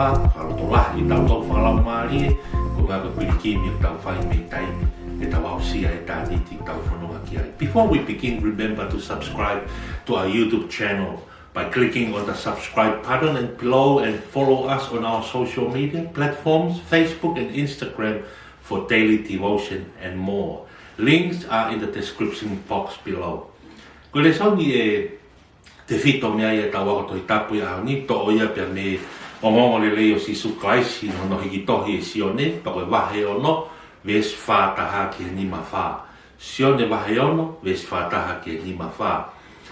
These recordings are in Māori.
whanga, whaloto lahi tau tau whalau maari, ko ngā ko pirikimi tau whai me taimi, e tau au sia e tāniti tau whanonga ki ai. Before we begin, remember to subscribe to our YouTube channel by clicking on the subscribe button and below, and follow us on our social media platforms, Facebook and Instagram, for daily devotion and more. Links are in the description box below. Ko le sauni e te whito mea e tau wako Tohitapu e aoni, to oia pia me o ngongo le leo Sisu Christ, no hiki tohi e Sione, pa koe wahe ono, ves whātaha ki he nima whā. Sione wahe ono, ves whātaha ki he nima whā.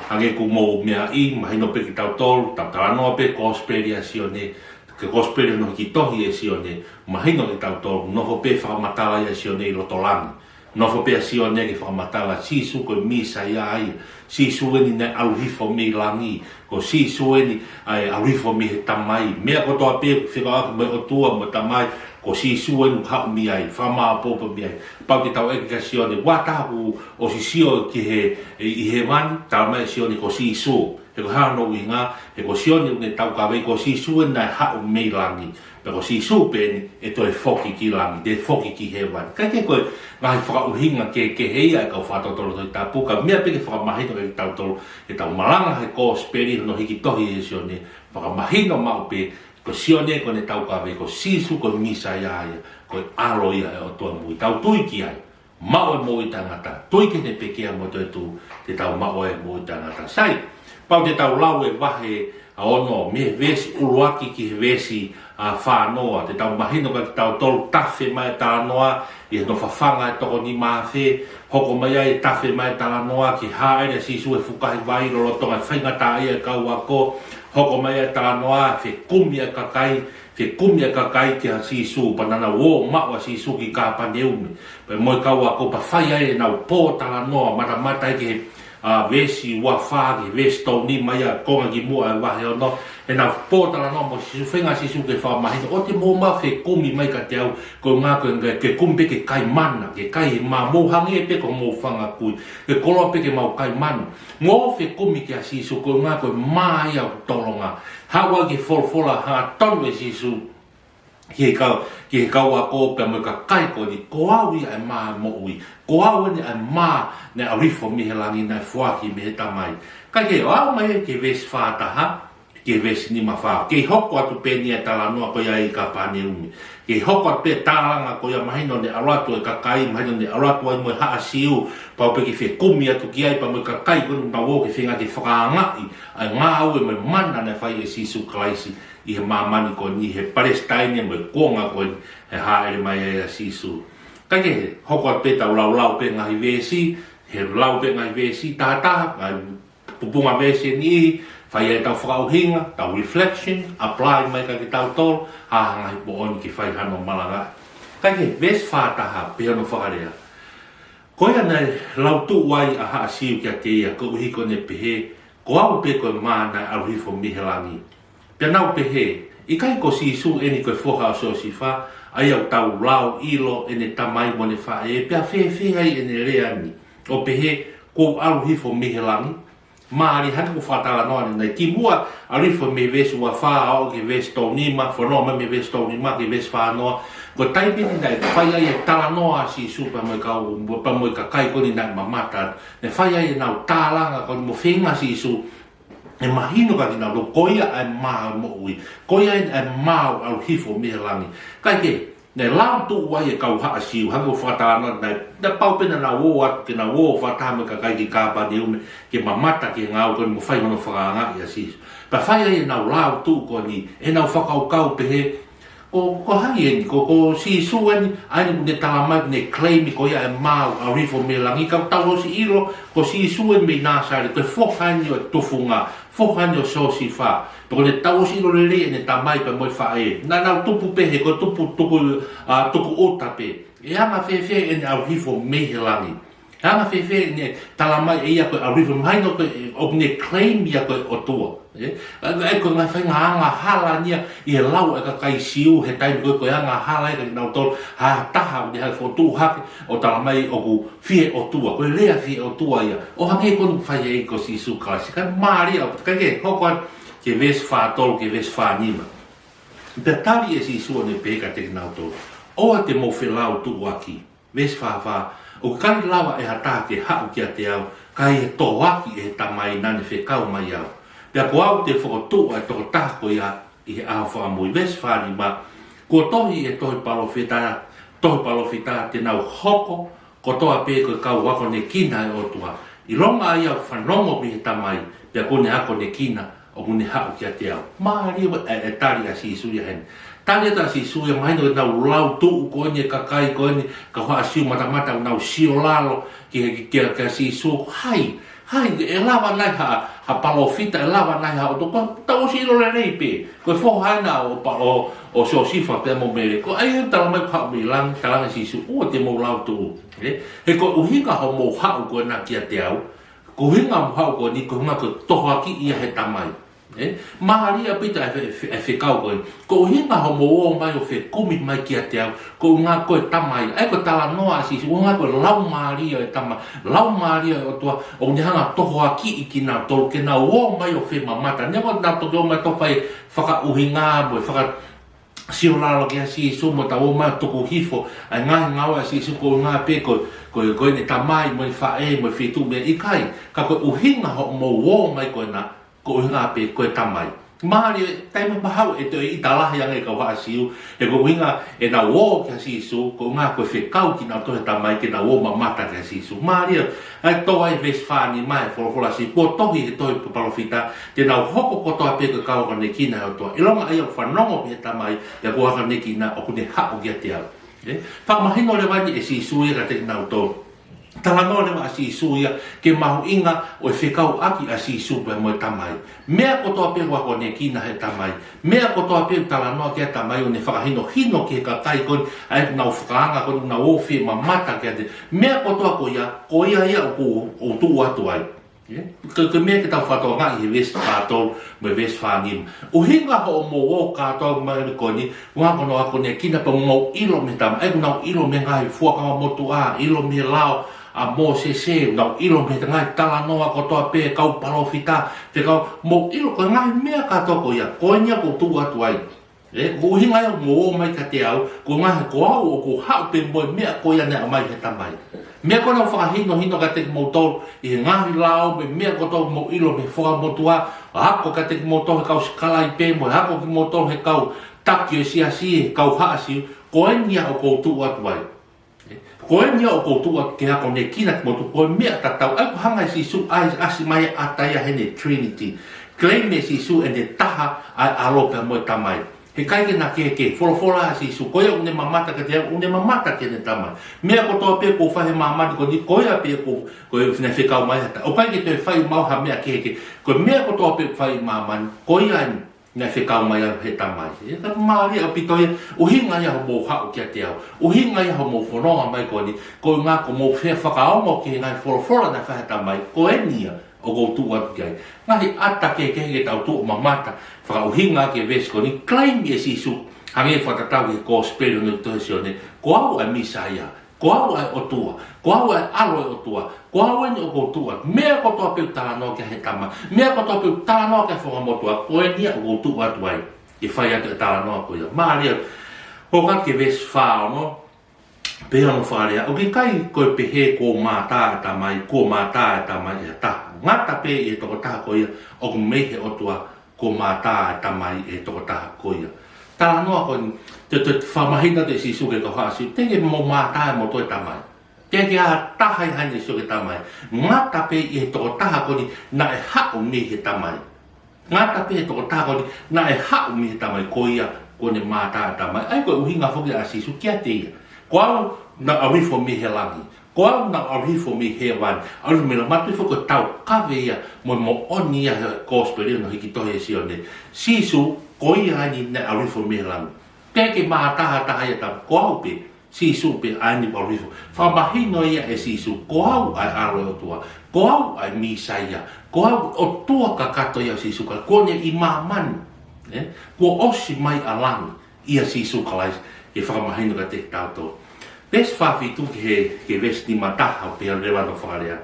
Hange ku mou mea I, mahino pe ki tau tolu, tau taranoa pe kosperia Sione, ke kosperia no hiki tohi e Sione, mahino ki tau tolu, nofo pe whakamatala ia Sione I lotolangi. Nofo pe a Sione ki whakamatala, Sisu koe misa ia ai, Sisu eni ne alu hifo me langi, ko Sisu eni alu hifo me he tamai, mea kotoa pe whika aku me o tua mo tamai, ko Sisu eni hau mi ai, whamaa popa mi ai, pau ki tau eki ka Sione, watahu o si Sio ki he wani, tau mai Sione ko Sisu, he ko hano I ngā, he ko Sione une tau kawei, ko Sisu eni nai hau me langi, pe ko Sisu pe eni e toi foki ki langi, de foki ki he wani, kai ke koe, ngai whakauhinga ke heia e kau whātotolo Tohitapu, ka mea peke whakamahino ke tautolo, e tau Malanga he kōsperi no hiki tohi e Sione, whakamahino mau pe, ko Sione ko ne tau kawe, ko Sisu ko misa ia ia, ko alo ia e o tua mui, tau tui ki ai, mau e mo I tangata, tui ke ne pekea mo toi tu, te tau mau e mo I tangata, sai, pau te tau lau e wahe, a ono, me vesi uruaki ki he vesi a whānoa, te tau mahino ka ki tau tolu tawhi mai tānoa, I no whawhanga e toko ni mawhe, hoko mai ai tawhi mai tānoa, ki haere Sisu e whukahi wairo lo tonga whaingata ia kau ako, hoko mai ai tānoa, whe kumia kakai ki ha Sisu, panana wo maua Sisu ki kāpane umi, pe moi kau ako pa whai ai e nau pō tānoa, matamata ki he vesi ua whāki, vesi tau ni mai a konga ki mua e wahe o no, e nā pōtala no mo Sisu, whenga Sisu ke whamahina, o te mō mawhe kumi mai ka te au, ko ngā koe ke kumi peke kai mana, ke kai mā mōhangi e peko mō whanga kui, ke koloa peke mau kai mana, ngō whe kumi ki a Sisu, ko ngā koe mā ia tolonga, hawa ki wholwhola ha tonu e Sisu, ki he kau a kōpea mo ka kai ko ni, ko au ia e mā mo ui, ko au ni e mā ne a rifo mi he langi nai fuaki mi he tamai. Kai ke au mai ke vesi whātaha, ke vesi ni ma whā, ke hoko atu pēni e tala noa ko ia I ka pāne umi, ke hoko atu pē tālanga ko ia mahino ne aratu e ka kai, mahino ne aratu ai mo haa siu, pau pe ki whe kumi atu ki ai pa mo ka kai kunu na wō ke whenga ke whakaangai, ai ngā au e mo mana ne whai e Sisu Klaisi, I he mamani ko ni he Palestine mo konga ko he haere mai e Sisu. Kai ke hoko atu pē tau lau pe ngahi vesi, he lau pe ngahi vesi, tātaha, ngai pupunga vesi ni, whai e tau whakauhinga, tau reflection, apply mai ka ki tau tol, ngai po oni ki whai hano Malanga. Kai ke ves whātaha pe ano whakarea. Koia nei lau tu wai a haa siu kia te ia, ko uhi ko ne pehe, ko au pe koe maa nai aruhifo mihelangi. Pia nau pehe, I kai ko Sisu eni koe whoha o so si wha, ai au tau lau ilo ene tamai mo ne wha e, pia whe ai ene reani. O pehe, ko aruhifo mihelangi, maari hana ko whatala noa nei, ki mua arifo me vesu wa wha au ke vesu tau nima, whanoma me vesu tau nima, ke vesu wha noa, ko taipini nei, whai ai e tala noa Sisu pa moi ka kai koni nei mamata, ne whai ai e nau tālanga koni mo whenga Sisu, e mahino ka ki nau, lo koia ai maa mo ui, koia ai maa au hifo mihelangi, kai ke, ne lau tu wai e kau haa siu, hango whatana nei, na paupena na wō atu, ke na wō whatama ka kai ki kāpa ni ume, ke mamata ke ngau koni mo whai hono whakaanga I a Sisu. Pa whai ai e nau lau tu koni, e nau whakau kau pehe, ko hai eni, ko Sisu eni, aini ne talamai ne claimi ko ia e mau a rifo me langi, kau tau si ilo, ko Sisu eni me nāsari, koe whokhaini o tufunga, whokhaini o sosi wha, poko ne tau si ilo lele ne tamai pa moi wha e, na nau tupu pehe, ko tuku otape, e anga whewhe eni a rifo me langi. Anga whewhe ne talamai e ia koe a rifo, maino koe o ne claimi a koe o tua. E koe ngai whainga anga hala nia I he lau e ka kai siu he taimi koe anga hala e ka nau tolu ha taha ni hai whotu hake o tala mai o ku fie o tua, koe lea fie o tua ia. O hange konu whai e ko Sisu Klaisi, kai maari au, kai ke hoko ke ves wha tolu ke ves wha nima. Pe tali e Sione peka te nauto. Oa te mo Failotu aki. Ves fa. O kai lawa e hata ke hau ki a te au. Kai e tō aki e tamai nane whekau mai au. Pea ko au te whakotu a tō tāko ia i he aho whaamui. Ves fa ni ma. Ko tohi e Tohitapu te nau hoko. Ko toa pe ko kau wako ne kina e otua. I ronga ai au whanongo mi he tamai. Pea ko ne ako ne kina. O mune hau ki a te au. Maari e tari a Sisu ia hen. Tari a Sisu ia maino e nau lau tuu ko ene kakai ko ene. Ka hoa siu matamata o nau sio lalo. Ki Sisu. Hai. E lawa nai ha palofita. E lawa nai ha o toko. Tau siro le nei pe. Ko e fo haina o so sifa pe mo mele. Ko ai e tala mai hau mi lang. Talanga Sisu. O te mo lau tuu. He ko uhinga ho mo hau ko na ki a te au. Ko hinga mo hau ko ni ko hunga ko toha ki ia he tamai. Mahari a pita e whekau koe. Ko hinga ho mo o mai o whekumi mai ki a te au. Ko ngā koe tamai. Ai ko tala noa Sisu. O ngā koe lau maria e tamai. Lau maria o tua. O ni hanga toho a ki i ki nā tolu. Ke nā o mai o whemamata. Nea nā toto mai towhai whaka uhinga mo. Whaka sio lalo ki a Sisu mo ta o mai toko hifo. Ai ngahi ngawa Sisu ko ngā pe koe ne tamai mo i whae mo i whitu mea i kai. Ka koe uhinga ho mo o mai koe nā. Ko hinga pe ko tamai. Mahari taima mahau e te i talahi anga e ka waa siu. E ko hinga e na wo ki a Sisu. Ko ngā koe whekau ki nā tohe tamai ke na wo mamata ki a Sisu. Mahari ai toa e ves whani mai wholofola si. Ko tohi e tohi palofita. Te nau hoko ko toa pe ka kau ne kina o toa. Ilonga ai au whanongo pe tamai. E ko waka ne kina o kune hao ki a te au. Whakamahino le wani e Sisu e ka te nau tō. Talanoa le a Sisu ia ke mahu inga o e whekau aki a Sisu pe mo e tamai. Mea ko toa pe wako ne kina he tamai. Mea ko toa pe talanoa ke tamai o ne whakahino hino ke ka kai kon ai nau whakaanga kon na o whi mamata ke te. Mea ko toa ko ia o tu atu ai. Ke mea ke tau whatoa ngai he ves whātou me ves whānim. O hinga ho o mo o kātou mai koni, ngā kono ako ne kina pa mo ilo me tamai. Ai nau ilo me ngai fuakama motu a, ilo me lao, a mo se nau ilo me ngai talanoa ko toa pe kau palofita. Te kau mo ilo ko ngai mea kātou ko ia, ko nia ko tu atu ai. Ko hinga ia mo o mai ka te au, ko ngai ko au o ko hau pe mo mea ko ia nea mai he tamai. Mea kono whakahino ka te mo tolu i ngahi lao me mea koto mo ilo me whakamotua hako ka te mo tolu he kau skalai pe mo hako ki mo tolu he kau taki o siasi kau haasiu ko enia o koutu atu ai. Ko enia o koutu atu ke hako ne kina ki motu ko mea tatau ai ko hanga Sisu ai asi mai ataya hene Trinity. Klei me Sisu e ne taha ai alope mo tamai. He kai ke na ke folofola a Sisu koia une mamata ka te une mamata ke ne tamai. Mea ko toa pe ko whahe mamata ko ni koia pe ko whina whekau mai hata. O kai ke te whai mauha mea ke ko mea ko toa pe whai mamani koia ni na whekau mai he tamai. E ka maari a pitoia o hinga ia ho mo hao ki a te au. O hinga ia ho mo whanonga mai ko ni ko ngā ko mo whea whakaongo ke ngai folofola na whahe tamai ko e nia o koutu atu ki ai. Ngahi ata ke tau tu o mamata whakauhinga ke ves ko ni claim e Sisu hange whakatau ke kōspero ni tohe Sione ko au ai Misaia, ko au ai otua, ko au ai aloe otua, ko au ai o koutu atu. Mea ko toa peu talanoa ke he tama, mea ko toa peu talanoa ke whakamotua, ko e nia o koutu atu ai. E whai atu e talanoa ko ia. Maaria, ko kat ke ves whao no, pēra no wharea, o ke kai koe pehe ko mātā e tamai, ko mātā e tamai e taha. Ngata pe e toko taha ko ia, o ku mehe otua ko mātā e tamai e toko taha ko ia. Tala noa ko ni, te whamahina te Sisu ke ka whaasi, teke mo mātā e mo toi tamai. Teke a taha i haine Sisu ke tamai. Ngata pe e toko taha ko ni, na e hao mehe tamai. Ngata pe e toko taha ko ni, na e hao mehe tamai ko ia, ko ne mātā e tamai. Ai koe uhinga whoki a Sisu, kia te ia. Ko au na arifo mehe langi. Ko au na arifo me he wan. Aru me la matu foko tau kawe ia mo oni ia kōsperi no hiki tohe Sione. Sisu ko ia ani na arifo me lang. Teke maha taha ia tam ko au pe Sisu pe ani arifo. Whamahino ia e Sisu ko au ai aro o tua. Ko au ai Misaia. Ko au o tua kakato ia Sisu ka kone i mamani. Ko osi mai alangi ia Sisu kalais e whamahino ka te tauto. Ves whawhitu ke ves ni mataha o pia rewa no whakarea.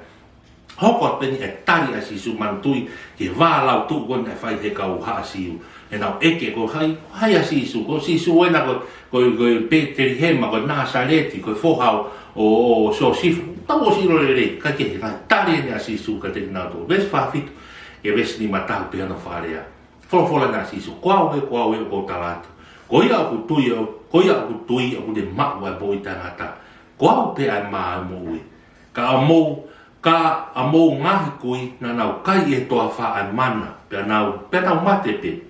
hoko peni e tari a Sisu mantui ke wālau tu kon e whai he kau haa siu. E nau eke ko hai a Sisu, ko Sisu wena ko Peteri Hema, ko Nasareti, ko Fohau o so sifu. Tau o siro re, ka ke he kai tari a Sisu ka te nau tō. Ves whawhitu, e ves ni matau pe hana wharea. Wholofola na Sisu, koau e o ko talatu. Ko ia aku tui aku te mau e boi tangata. Koau pe ai maa mo ui. Ka amou ngahi kui na nau kai e toa wha ai mana. Pea nau mate pe.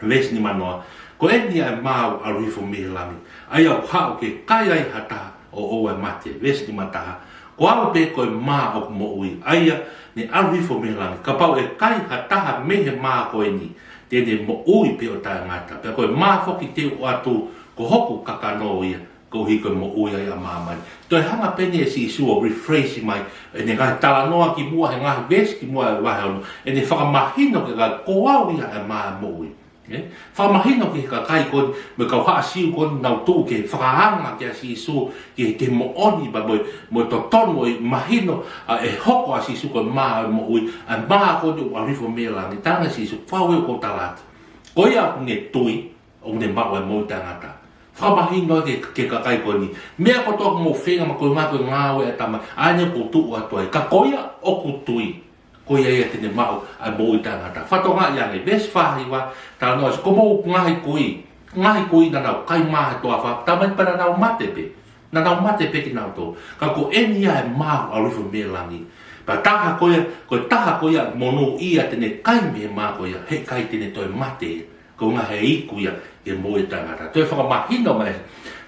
Ves ni manoa. Ko e ni ai mau a rifo mihilami. Ai au hao ke kai ai hata o ai mate. Ves ni mataha. Ko au pe koe maa au mo ui. Aia ni a rifo mihilami. Ka pau e kai hataha mehe maa koe ni. Tene mo ui pe o tae ngata. Pea koe maa foki te o atu ko hoku kakano ia. Ko hi koe mo ui ai a maa mai. Toi hanga pene e Sisu o rephrase mai. E ne ngai talanoa ki mua he ngahi ves ki mua e wahe ono. E ne whakamahino ke ka koau ia e maa mo ui. Whakamahino ke ka kai kon me kau haa siu kon nau tuu ke whakahanga ke a Sisu ke mo oni ba mo to tono e mahino e hoko a Sisu kon maa mo ui. A maa kon o arifo mea ni tanga Sisu whaue ko talata. Ko ia ku ne tui o ne mau e mo tangata. Whamahino ke kakai koni. Mea ko toa mo whenga ma koe mako ngāwe e tama. Aine ko tuu atuai. Ka koia o ku tui. Koia ia tene mau a mo i tangata. Whato ngā iange. Ves whahi wa. Tā noa. Ko mo ngahi koi. Ngahi koi na nau kai maha toa wha. Tamai para nau mate pe. Na nau mate pe ki nau tō. Ka ko enia e mau a rifo me langi. Pa taha koia. Ko taha koia monu ia tene kai me maa koia. He kai tene toi mate. Ko ngā he iku ia. E mo e tangata. Toi whakamahino mai.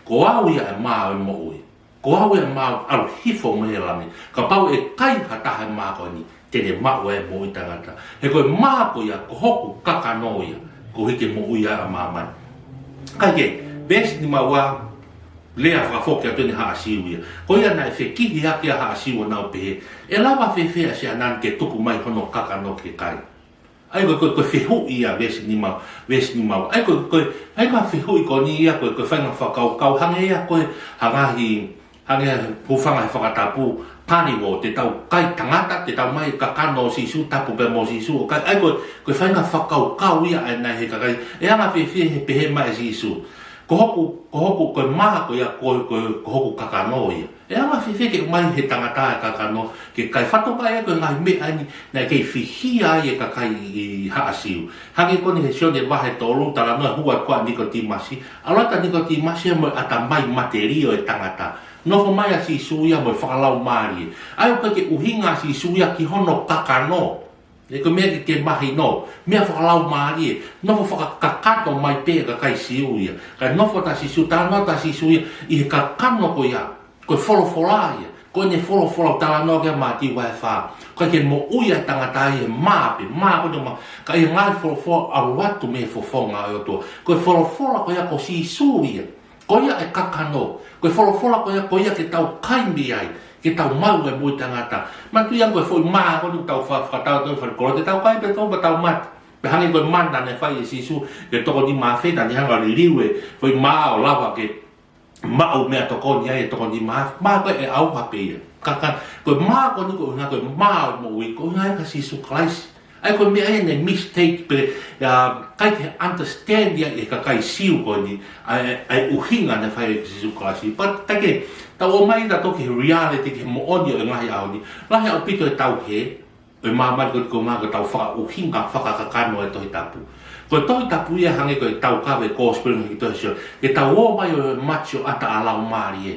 Ko au ia e maa e mo ui. Ko au ia e maa aru hifo mehe lami. Ka pau e kai hataha e maa koe ni. Tene maa e mo e tangata. He koe maa ko ia. Ko hoku kakano ia. Ko hike mo ui a maa mai. Kai ke. Bes ni maua. Lea whakafoki a tuni haa siu ia. Ko ia nai whekihi hake a haa siu nau pehe. E lawa whewhea se anan ke tuku mai hono kakano ke kai. Ai koe whehu ia ves ni mau. Ai koe whehu i koni ia koe whainga whakau hange ia koe hange pūwhanga he whakatapu pani wo te tau kai tangata te tau mai kakano Sisu tapu pe mo Sisu. Ai koe whainga whakau ia ai nai he kakai. E anga whewhia he pehe mai Sisu. Ko hoku koe maha koe ia koe hoku kakano ia. E anga whewhia ke mai he tangata e kakano. Ke kai whatoka e koe ngai me aini nai kei whihia e kakai i haa siu. Hangi koni he Sione wahe tolu tala noa hua kua nikotimasi. Alata nikotimasi mo ata mai materio e tangata. Nofo mai a Sisu ia mo whakalau maari. Ai o ke uhinga Sisu ia ki hono kakano. E ko mea ke mahi no. Mea whakalau maari e. Nofo whakakato mai pe kakai siu ia. Kai nofo ta Sisu, ta no ta Sisu ia. I he kakano ko ia. Ko wholofola ia. Ko ne wholofola tala no ke mati wae wha. Ko ke mo uia tangata i he maape. Maa ko ma. Ka i ngai wholofola aruatu me fofonga o toa. Ko wholofola ko ia ko Sisu ia. Ko ia e kakano. Ko wholofola ko ia ke tau kaimi ai. Ke tau mau e mui tangata. Matu iang koe fwoi maa ko tau whakatau tau whakoro. Te tau kai pe tau pa tau mat. Pe hangi koe manda ne whai e Sisu. Ke toko ni maa whena ni hanga ririwe. Fwoi maa o lawa ke mau mea toko ni ai e toko ni maa. Maa koe e au hape ia. Kakan koe maa ko ni koe nga koe maa o mo ui. Koe nga ka Sisu Christ. Ai koe mea e ne mistake pe kai te understand ia e kakai siu koe ni. Ai uhinga ne whai e Sisu Christ. But take tau o mai da toki reality ke mo oni o ngahi au ni. Ngahi au pito e tau he. E mamari ko maa ko tau whaka uhinga whakakakano e Tohitapu. Ko Tohitapu ia hange ko e tau kawe gospel ki Tohitapu. Ke tau o mai o macho ata a lau maari e.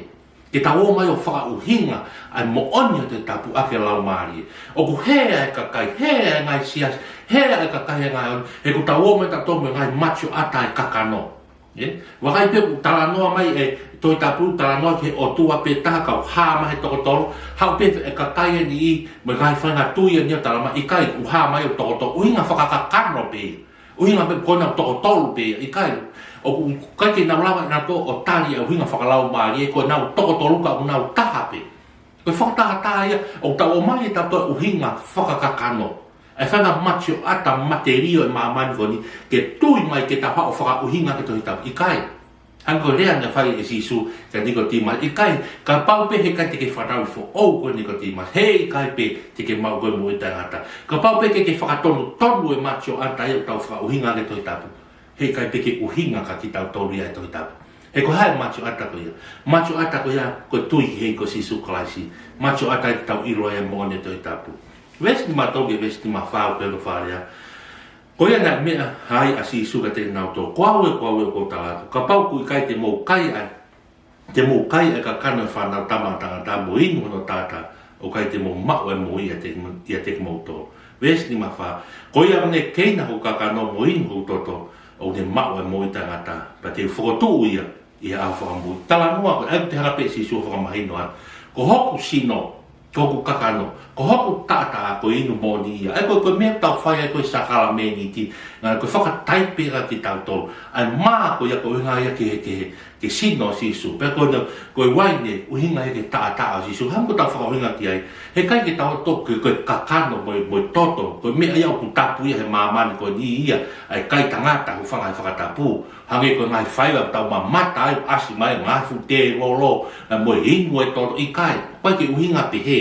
Ke tau o mai o whaka uhinga ai mo oni o Tohitapu ake lau maari e. O ku hea e kakai, hea e ngai sias, hea e kakai e ngai on. E ku tau o mai ta tomo e ngai macho ata e kakano. Wakai pe tala noa mai e Tohitapu tala noa ke o tua pe taha kau haa mai tokotoro. Hau pe e kakai e ni i me ngai whainga tui e nia tala mai ikai u haa mai o tokotoro. Uhinga whakakakano pe. Uhinga pe kona o tokotoro pe ikai. O kai ke nau lawa na to o tali e uhinga whakalau maari e koe nau tokotoro ka u nau taha pe. Koe whakataha taha ia o tau o mai e tato uhinga whakakakano. E whanga macho ata materio e maamani koni ke tui mai ke taha o whaka uhinga ke Tohitapu. Ikai. Hanko rea na whai e Sisu ka Nikotima. I kai, ka pau pe he kai te ke whanau fo au ko Nikotima. Hei kai pe te ke mau koe mo i tangata. Ka pau pe ke whakatonu tonu e macho anta e tau whauhinga ke Tohitapu. Hei kai pe ke uhinga ka ki tau tolu ia e Tohitapu. E ko hai macho ata ko ia. Macho ata ko ia ko tui hei ko Sisu kalaisi. Macho ata e tau iro e mo ne Tohitapu. Vesti ma toge vesti ma whao pelo wharea. Ko ia na mea hai a Sisu ka te nau tō. Ko ko tātu. Ka pau kui kai te mou kai ai. Te mou kai ai ka kana whanau tamatanga tā mo inu no tāta. O kai te mou mau e mo ia te mou tō. Vesti ma wha. Ko ia mne keina ho ka kano mo inu ho toto. O te mau e mo i tangata. Pa te whakotu ia. Ia a whakamui. Tala noa ko ai te harape Sisu whakamahino an. Ko hoku sino. Ko kakano, ko hoku tata ko inu moni ia. Ai ko mea tau whai ai koe sakala meni ti. Ngā koe whakataipera ki tau tolu. Ai maa ko ia ko inga ia ke sino Sisu. Pea koe waine uhinga ia ke tata o Sisu. Ham ko tau whakauhinga ki ai. He kai ke tau toku koe kakano mo toto. Koe mea iau ku tapu ia he mamani koe ni ia. Ai kai tangata hu whangai whakatapu. Hange koe ngai whaiwa tau mamata ai asi mai ngafu te rolo. Mo inu e toto i kai. Pai ke uhinga pe he.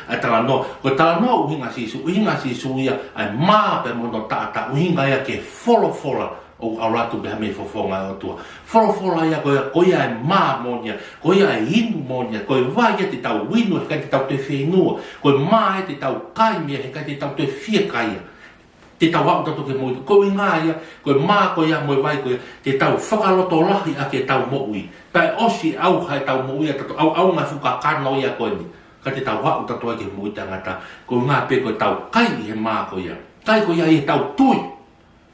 Ai tala no, ko tala no uhinga Sisu ia, ai maa pe mono tata, uhinga ia ke folofola, o auratu pe hame fofonga o tua. Folofola ia ko ia ai maa monia, ko ia ai inu monia, ko ia vai ia te tau winu, he kai te tau te whenua, ko ia maa ia te tau kaimia, he kai te tau te fia kaia. Te tau wau tato ke moi, ko inga ia, ko maa ko ia moi vai ko ia, te tau whakaloto lahi a ke tau moui. Pai osi au hai tau moui a tato, au ngai whukakano ia ko ni. Ka te tau wau tato ke moi tangata, ko ngā pe ko tau kai he maa ko ia. Kai ko ia he tau tui,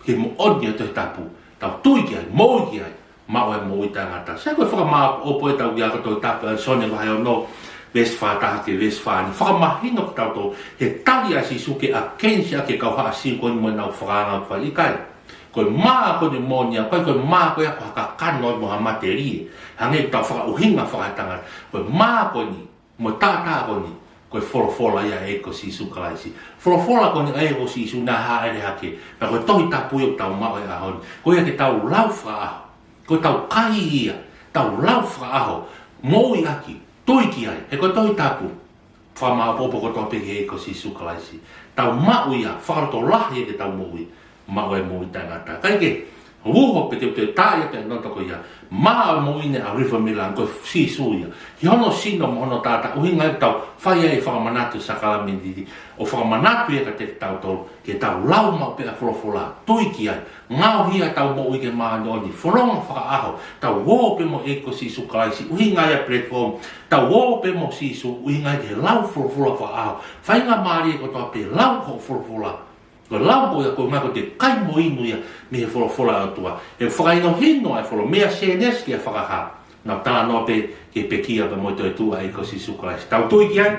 ke mo oni a Tohitapu. Tau tui ki ai, moi ki ai, mao e moi tangata. Sai koe whakamaa opo e tau ia ko Tohitapu, Sione wahai o no, ves whātaha ke ves whāni. Whakamahino ki tau tō, he tari a Sisu ke a kensi a ke kau haa si koe ni mo nau whakanga whai i kai. Koe maa koe ni monia, koe maa koe a koe haka kano i moha materie. Hange tau whakauhinga whakatanga. Koe maa koe ni, mo tātā koe ni, koe wholofola ia e ko Sisu kalaisi. Wholofola koe ni e ko Sisu nā haere hake. Pa koe Tohitapu i o tau mao e ahoni. Koe a ke tau lau whaaho. Koe tau kai ia, tau lau whaaho. Moi aki. Toi ki ai, he koe Tohitapu. Whamaa popo ko tope ki e ko Sisu kalaisi. Tau mau ia, whakaroto lahi e ke tau moui. Mau e moui tangata. Kaike, uho pe te tāia te nota ko ia. Maa moine a river Malanga ko Sisu ia. Hi hono sino mo hono tata. Uhinga e tau whai e whakamanatu sakala mendidi. O whakamanatu e ka te tau tolu. Ke tau lau mau pe a wholofola. Toi ki ai. Ngau hia tau mo i ke maa noni. Wholonga whakaaho. Tau wō pe mo e ko Sisu kalaisi. Uhinga e platform. Tau wō pe mo Sisu. Uhinga e ke lau wholofola whakaaho. Whainga maari e ko toa pe lau wholofola. Ko lau ko ia ko ngako te kai mo inu ia me he wholofola atua. He whakaino hino ai wholo mea CNS ki a whakaha. Nau tā noa pe ke pekia pa moito e tua e ko Sisu kalaisi. Tau tui ki ai,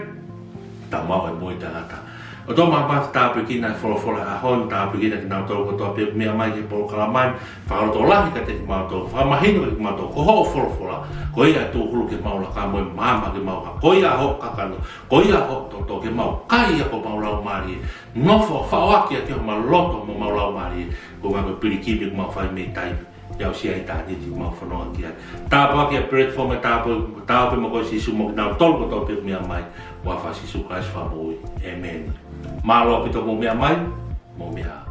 tau mau e moita ngata. O tō māpata tāpui ki nai wholofola a hon, tāpui ki nai ki nau tō kotoa pe mea mai ke poro kalamai, whakaroto lahi ka te ki mātou, whakamahino ki mātou, ko ho wholofola, ko ia tō hulu ke maula ka moe māma ke mauha, ko ia ho kakano, ko ia ho tō ke mau, kai ia ko maulau maari, nofo, whaoaki a ke ho maloto mo maulau maari, ko ngā koe pirikimi ko mau whai mei taimi. Iau sia i tāne ti mau whanoa ki ai. Tāpua ki a platform e tāpua mo koe Sisu mo ki nau tolu kotoa pe mea mai, wa fa Sisu Christ fa moi. Amen. Malo pito mo mea mai, mo mea.